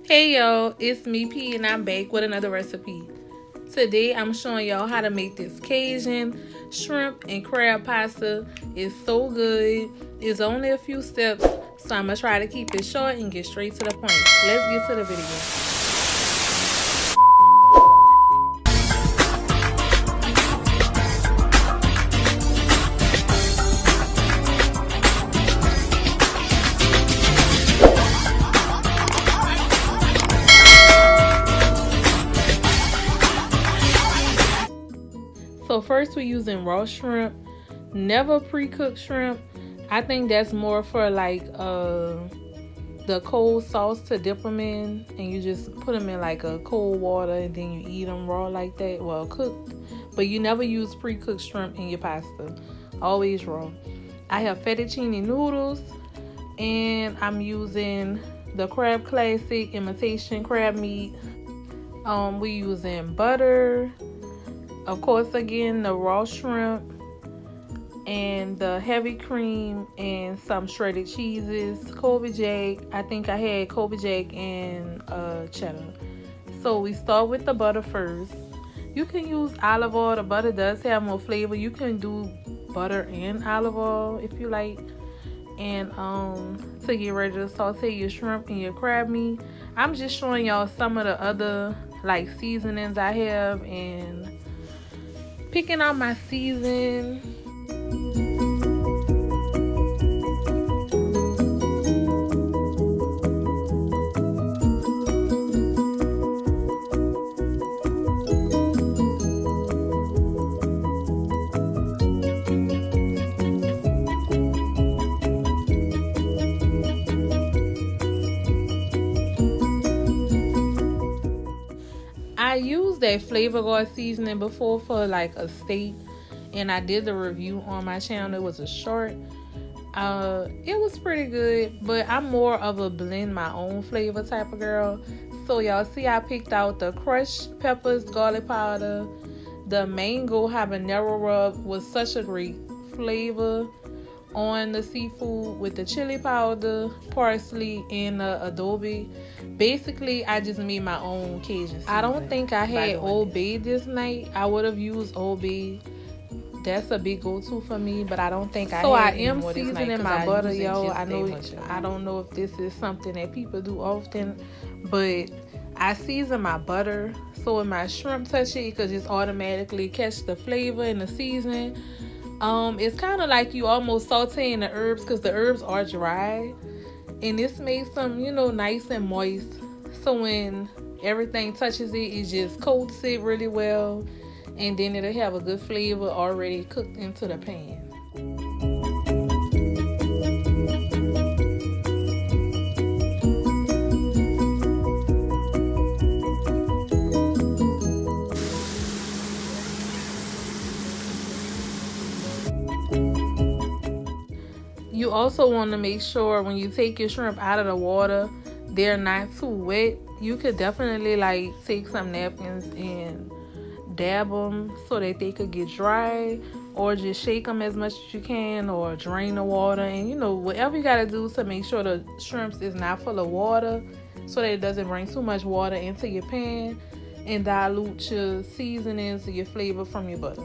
Hey y'all, it's me P and I'm back with another recipe. Today I'm showing y'all how to make this Cajun shrimp and crab pasta. It's so good. It's only a few steps, so I'm gonna try to keep it short and get straight to the point. Let's get to the video. So first we're using raw shrimp, never pre-cooked shrimp. I think that's more for like the cold sauce to dip them in, and you just put them in like a cold water and then you eat them raw like that, well cooked. But you never use pre-cooked shrimp in your pasta, always raw. I have fettuccine noodles, and I'm using the Crab Classic imitation crab meat. We're using butter, of course, again, the raw shrimp and the heavy cream and some shredded cheeses, Kobe Jack. I think I had Kobe Jack and cheddar. So we start with the butter first. You can use olive oil. The butter does have more flavor. You can do butter and olive oil if you like. And to get ready to saute your shrimp and your crab meat, I'm just showing y'all some of the other like seasonings I have and picking out my season. I used that Flavor Guard seasoning before for like a steak, and I did the review on my channel. It was a short. It was pretty good, but I'm more of a blend my own flavor type of girl. So y'all see I picked out the crushed peppers, garlic powder, the mango habanero rub was such a great flavor on the seafood with the chili powder, parsley, and the adobe. Basically, I just made my own Cajun seasoning. I don't think I had Old Bay this night. I would have used Old Bay. That's a big go-to for me, but I don't think I had. So I am seasoning my butter, y'all. I don't know if this is something that people do often, but I season my butter so when my shrimp touch it could just automatically catch the flavor and the seasoning. It's kind of like you almost sauteing the herbs because the herbs are dry, and this makes them, nice and moist. So when everything touches it, it just coats it really well, and then it'll have a good flavor already cooked into the pan. You also want to make sure when you take your shrimp out of the water, they're not too wet. You could definitely like take some napkins and dab them so that they could get dry, or just shake them as much as you can, or drain the water, and whatever you got to do to make sure the shrimps is not full of water so that it doesn't bring too much water into your pan and dilute your seasonings or your flavor from your butter.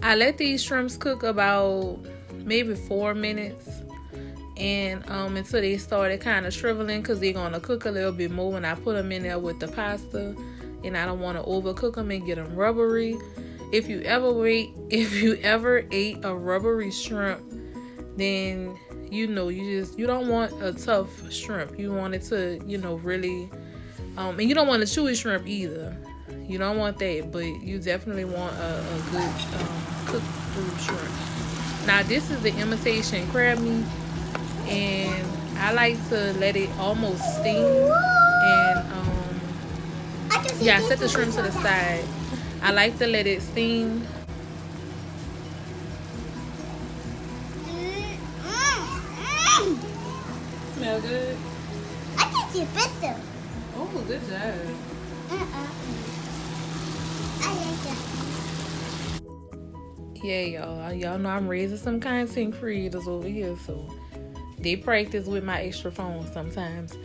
I let these shrimps cook about maybe 4 minutes, and until they started kind of shriveling, because they're gonna cook a little bit more when I put them in there with the pasta, and I don't want to overcook them and get them rubbery. If you ever ate a rubbery shrimp, then you don't want a tough shrimp. You want it to really, and you don't want a chewy shrimp either. You don't want that, but you definitely want a good cooked through shrimp. Now this is the imitation crab meat, and I like to let it almost steam, and I set the shrimp to the side. I like to let it steam. Smell good? I can see better. Oh, good job. I like that. Yeah, y'all know I'm raising some content creators over here, so They practice with my extra phone sometimes.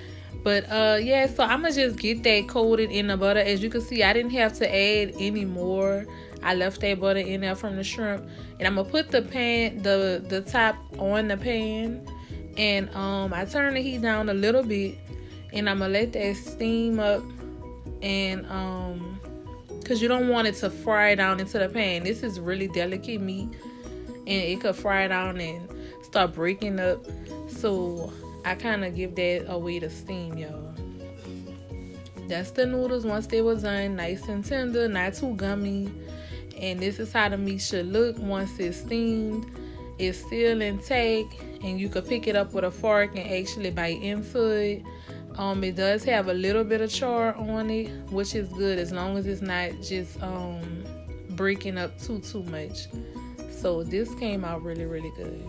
But yeah, so I'm gonna just get that coated in the butter. As you can see, I didn't have to add any more. I left that butter in there from the shrimp. And I'm gonna put the pan, the top on the pan. And I turn the heat down a little bit. And I'm gonna let that steam up. And because you don't want it to fry down into the pan. This is really delicate meat. And it could fry down and start breaking up. So I kind of give that a way to steam, y'all. That's the noodles once they were done. Nice and tender, not too gummy. And this is how the meat should look once it's steamed. It's still intact. And you could pick it up with a fork and actually bite into it. It does have a little bit of char on it, which is good as long as it's not just breaking up too much. So this came out really, really good.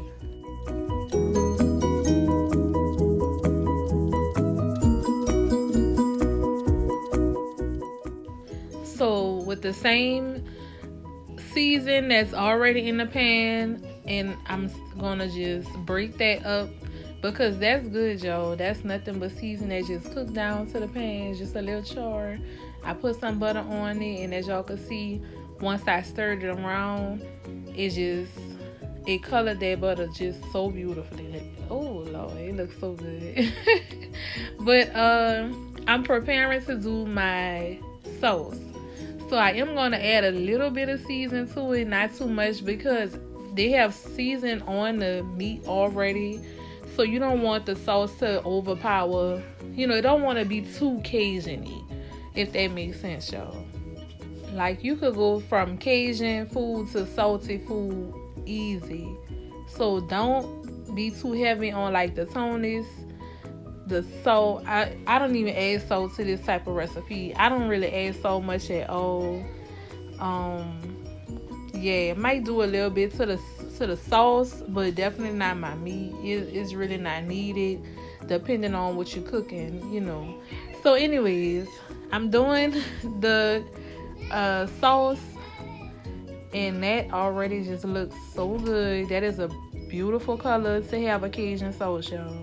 So with the same season that's already in the pan, and I'm gonna just break that up because that's good, y'all. That's nothing but season that just cooked down to the pan, just a little char. I put some butter on it, and as y'all can see, once I stirred it around, it colored that butter just so beautifully. Oh Lord, it looks so good. But I'm preparing to do my sauce. So I am going to add a little bit of season to it, not too much, because they have season on the meat already. So you don't want the sauce to overpower. You know, it don't want to be too Cajun-y, if that makes sense, y'all. Like, you could go from Cajun food to salty food easy. So don't be too heavy on like the tonis, the salt. I don't even add salt to this type of recipe. I don't really add so much at all. Yeah, it might do a little bit to the sauce, but definitely not my meat. It's really not needed, depending on what you're cooking, you know. So anyways, I'm doing the sauce, and that already just looks so good. That is a beautiful color to have a Cajun sauce, y'all.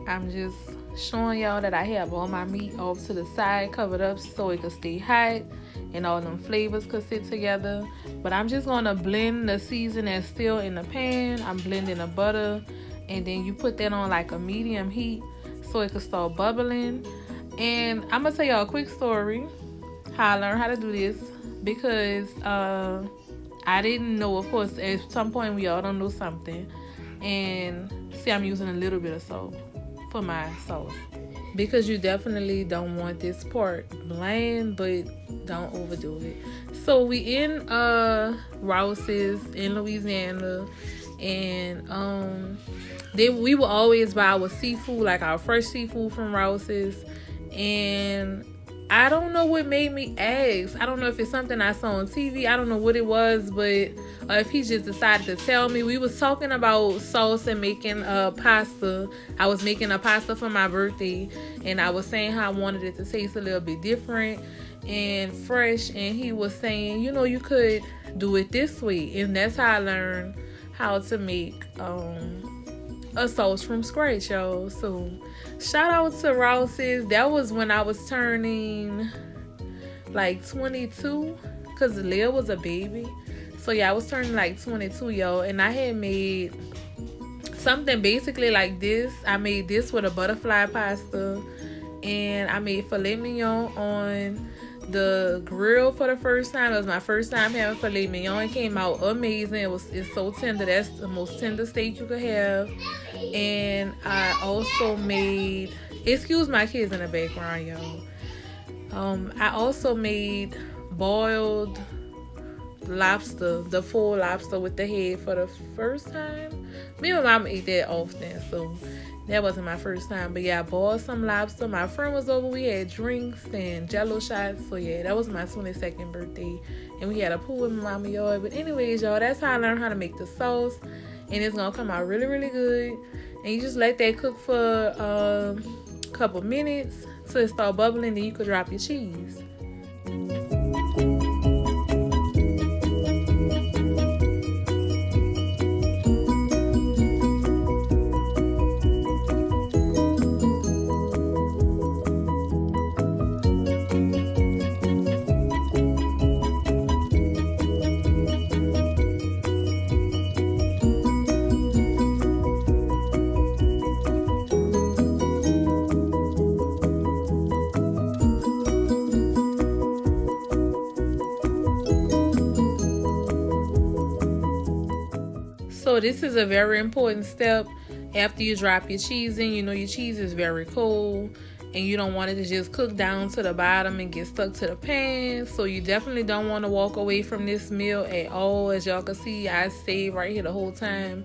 I'm just showing y'all that I have all my meat off to the side, covered up so it could stay hot and all them flavors could sit together. But I'm just gonna blend the season that's still in the pan. I'm blending the butter, and then you put that on like a medium heat so it could start bubbling. And I'm gonna tell y'all a quick story how I learned how to do this, because I didn't know. Of course, at some point we all don't know something. And see, I'm using a little bit of salt for my sauce, because you definitely don't want this part bland, but don't overdo it. So we in Rouse's in Louisiana, and we will always buy our seafood, like our fresh seafood from Rouse's. And I don't know what made me ask. I don't know if it's something I saw on TV. I don't know what it was, but if he just decided to tell me. We was talking about sauce and making pasta. I was making a pasta for my birthday, and I was saying how I wanted it to taste a little bit different and fresh. And he was saying, you know, you could do it this way. And that's how I learned how to make a sauce from scratch, y'all. So shout out to Rouse's. That was when I was turning like 22, because Leah was a baby. So yeah, I was turning like 22, y'all. And I had made something basically like this. I made this with a butterfly pasta, and I made filet mignon on the grill for the first time. It was my first time having filet mignon. It came out amazing. It's so tender. That's the most tender steak you could have. And I also made, excuse my kids in the background, y'all. I also made boiled lobster, the full lobster with the head, for the first time. Me and my mom eat that often, so that wasn't my first time. But yeah, I boiled some lobster. My friend was over. We had drinks and jello shots. So yeah, that was my 22nd birthday. And we had a pool in my mama's yard. But anyways, y'all, that's how I learned how to make the sauce. And it's going to come out really, really good. And you just let that cook for a couple minutes till it start bubbling. Then you could drop your cheese. So this is a very important step after you drop your cheese in. You know your cheese is very cold and you don't want it to just cook down to the bottom and get stuck to the pan. So you definitely don't want to walk away from this meal at all. As y'all can see, I stayed right here the whole time.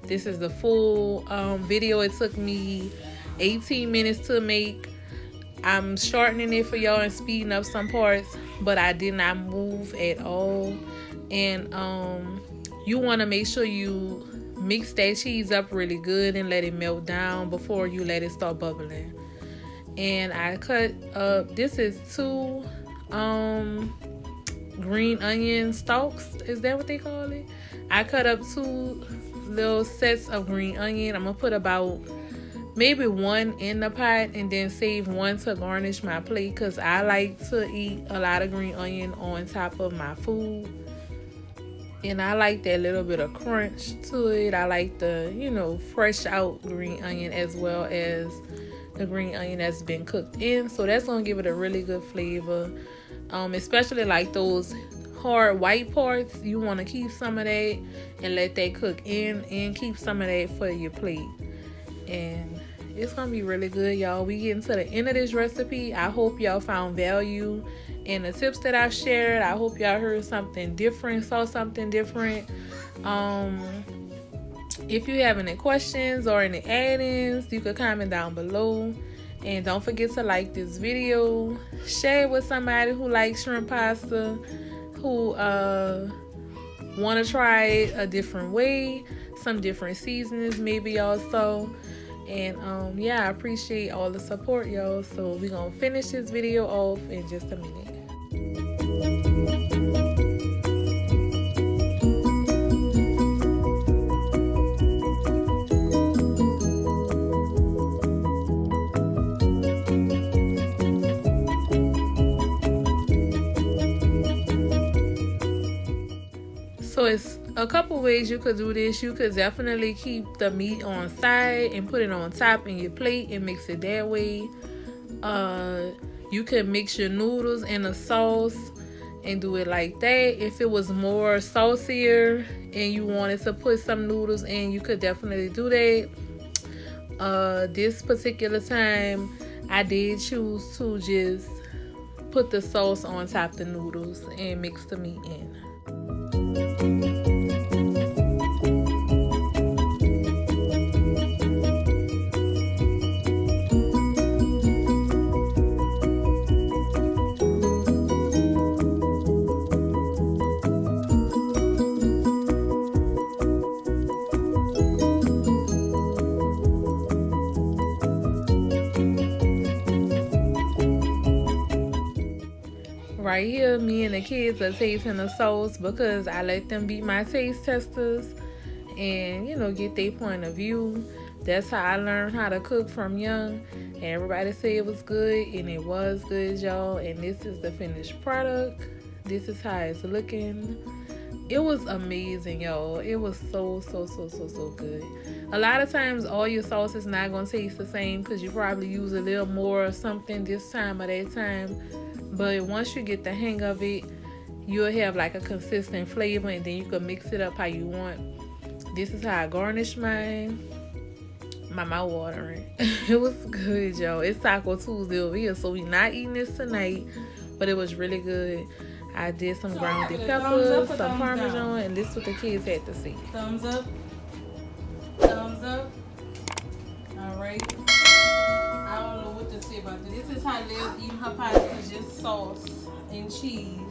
This is the full video. It took me 18 minutes to make. I'm shortening it for y'all and speeding up some parts, but I did not move at all. And you want to make sure you mix that cheese up really good and let it melt down before you let it start bubbling. And I cut up, this is 2 green onion stalks. Is that what they call it? I cut up 2 little sets of green onion. I'm gonna put about maybe 1 in the pot and then save 1 to garnish my plate, because I like to eat a lot of green onion on top of my food. And I like that little bit of crunch to it. I like the, you know, fresh out green onion as well as the green onion that's been cooked in. So that's going to give it a really good flavor. Especially like those hard white parts. You want to keep some of that and let that cook in and keep some of that for your plate. And it's going to be really good, y'all. We getting to the end of this recipe. I hope y'all found value in the tips that I've shared. I hope y'all heard something different, saw something different. If you have any questions or any add-ins, you could comment down below. And don't forget to like this video. Share it with somebody who likes shrimp pasta, who want to try it a different way, some different seasonings maybe also. And yeah, I appreciate all the support, y'all. So we're gonna finish this video off in just a minute. So it's a couple ways you could do this. You could definitely keep the meat on side and put it on top in your plate and mix it that way. You could mix your noodles in a sauce and do it like that. If it was more saucier and you wanted to put some noodles in, you could definitely do that. This particular time, I did choose to just put the sauce on top of the noodles and mix the meat in. Right here, me and the kids are tasting the sauce because I let them be my taste testers and, you know, get their point of view. That's how I learned how to cook from young. And everybody said it was good, and it was good, y'all. And this is the finished product. This is how it's looking. It was amazing, y'all. It was so good. A lot of times, all your sauce is not going to taste the same because you probably use a little more or something this time or that time. But once you get the hang of it, you'll have like a consistent flavor, and then you can mix it up how you want. This is how I garnish mine. My mouth watering. It was good, y'all. It's Taco Tuesday over here, so we're not eating this tonight, but it was really good. I did some grounded peppers, some Parmesan, and this is what the kids had to see. Thumbs up. Thumbs up. All right. I don't know what to say about this. This is how Liz eating her pasta, just sauce and cheese.